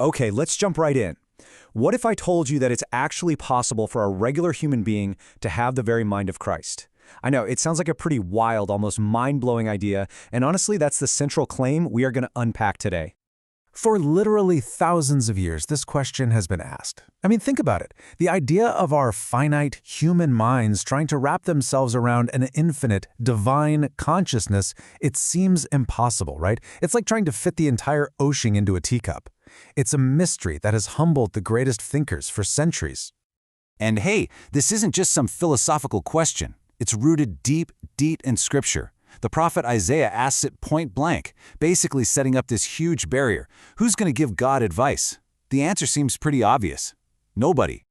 Okay, let's jump right in. What if I told you that it's actually possible for a regular human being to have the very mind of Christ? I know, it sounds like a pretty wild, almost mind-blowing idea, and honestly, that's the central claim we are going to unpack today. For literally thousands of years, this question has been asked. I mean, think about it. The idea of our finite human minds trying to wrap themselves around an infinite, divine consciousness, it seems impossible, right? It's like trying to fit the entire ocean into a teacup. It's a mystery that has humbled the greatest thinkers for centuries. And hey, this isn't just some philosophical question. It's rooted deep in Scripture. The prophet Isaiah asks it point blank, basically setting up this huge barrier. Who's going to give God advice? The answer seems pretty obvious. Nobody.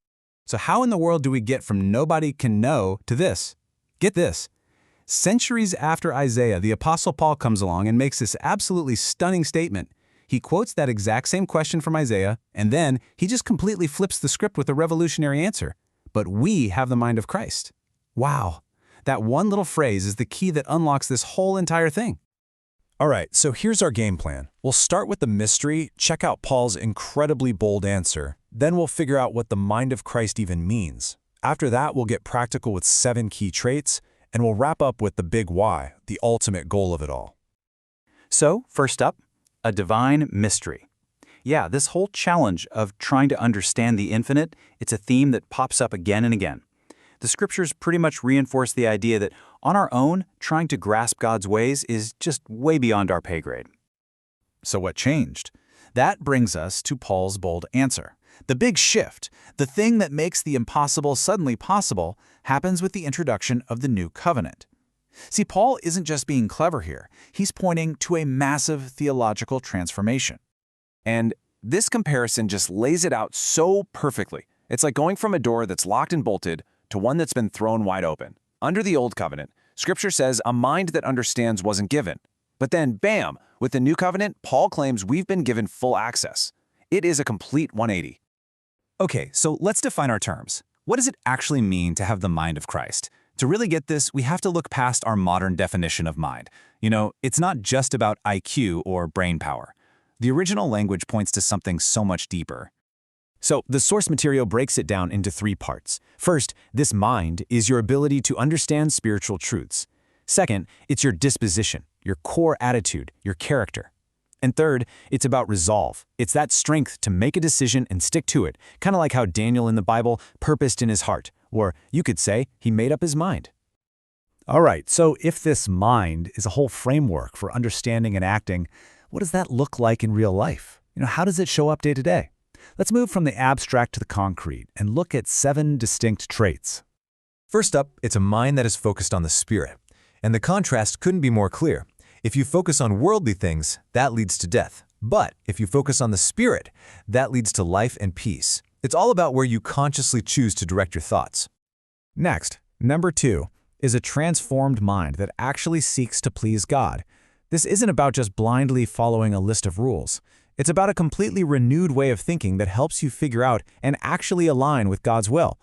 So how in the world do we get from nobody can know to this? Get this. Centuries after Isaiah, the Apostle Paul comes along and makes this absolutely stunning statement. He quotes that exact same question from Isaiah, and then he just completely flips the script with a revolutionary answer. But we have the mind of Christ. Wow. That one little phrase is the key that unlocks this whole entire thing. All right, so here's our game plan. We'll start with the mystery, check out Paul's incredibly bold answer. Then we'll figure out what the mind of Christ even means. After that, we'll get practical with 7 key traits, and we'll wrap up with the big why, the ultimate goal of it all. So, first up, a divine mystery. Yeah, this whole challenge of trying to understand the infinite, it's a theme that pops up again and again. The scriptures pretty much reinforce the idea that on our own, trying to grasp God's ways is just way beyond our pay grade. So what changed? That brings us to Paul's bold answer. The big shift, the thing that makes the impossible suddenly possible, happens with the introduction of the new covenant. See, Paul isn't just being clever here. He's pointing to a massive theological transformation. And this comparison just lays it out so perfectly. It's like going from a door that's locked and bolted to one that's been thrown wide open. Under the Old Covenant, Scripture says a mind that understands wasn't given. But then, bam, with the New Covenant, Paul claims we've been given full access. It is a complete 180. Okay, so let's define our terms. What does it actually mean to have the mind of Christ? To really get this, we have to look past our modern definition of mind. You know, it's not just about IQ or brain power. The original language points to something so much deeper. So the source material breaks it down into 3 parts. First, this mind is your ability to understand spiritual truths. Second, it's your disposition, your core attitude, your character. And third, it's about resolve. It's that strength to make a decision and stick to it, kind of like how Daniel in the Bible purposed in his heart, or you could say he made up his mind. All right, so if this mind is a whole framework for understanding and acting, what does that look like in real life? How does it show up day to day? Let's move from the abstract to the concrete and look at 7 distinct traits. First up, it's a mind that is focused on the spirit. And the contrast couldn't be more clear. If you focus on worldly things, that leads to death. But if you focus on the spirit, that leads to life and peace. It's all about where you consciously choose to direct your thoughts. Next, number 2, is a transformed mind that actually seeks to please God. This isn't about just blindly following a list of rules. It's about a completely renewed way of thinking that helps you figure out and actually align with God's will.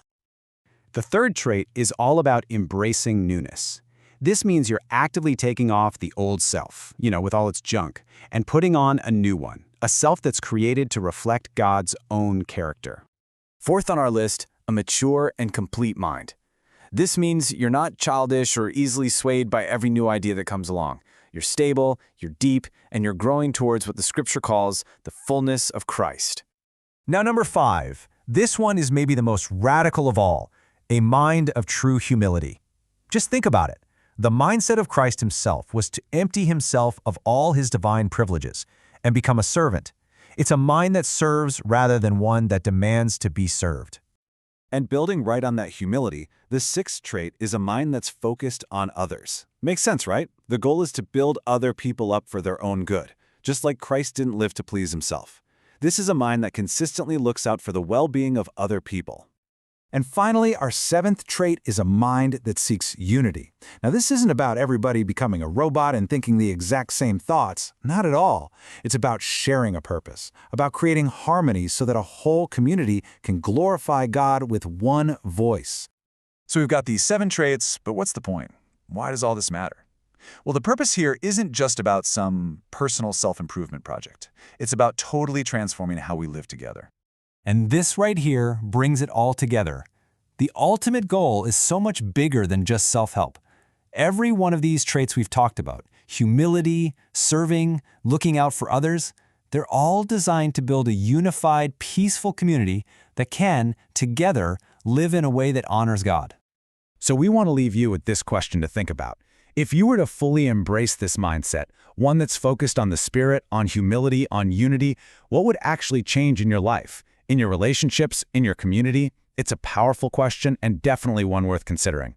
The third trait is all about embracing newness. This means you're actively taking off the old self, with all its junk, and putting on a new one, a self that's created to reflect God's own character. Fourth on our list, a mature and complete mind. This means you're not childish or easily swayed by every new idea that comes along. You're stable, you're deep, and you're growing towards what the Scripture calls the fullness of Christ. Now number 5, this one is maybe the most radical of all, a mind of true humility. Just think about it. The mindset of Christ himself was to empty himself of all his divine privileges and become a servant. It's a mind that serves rather than one that demands to be served. And building right on that humility, the 6th trait is a mind that's focused on others. Makes sense, right? The goal is to build other people up for their own good, just like Christ didn't live to please himself. This is a mind that consistently looks out for the well-being of other people. And finally, our 7th trait is a mind that seeks unity. Now, this isn't about everybody becoming a robot and thinking the exact same thoughts. Not at all. It's about sharing a purpose, about creating harmony so that a whole community can glorify God with one voice. So we've got these 7 traits, but what's the point? Why does all this matter? Well, the purpose here isn't just about some personal self-improvement project. It's about totally transforming how we live together. And this right here brings it all together. The ultimate goal is so much bigger than just self-help. Every one of these traits we've talked about, humility, serving, looking out for others, they're all designed to build a unified, peaceful community that can, together, live in a way that honors God. So we want to leave you with this question to think about. If you were to fully embrace this mindset, one that's focused on the Spirit, on humility, on unity, what would actually change in your life, in your relationships, in your community? It's a powerful question and definitely one worth considering.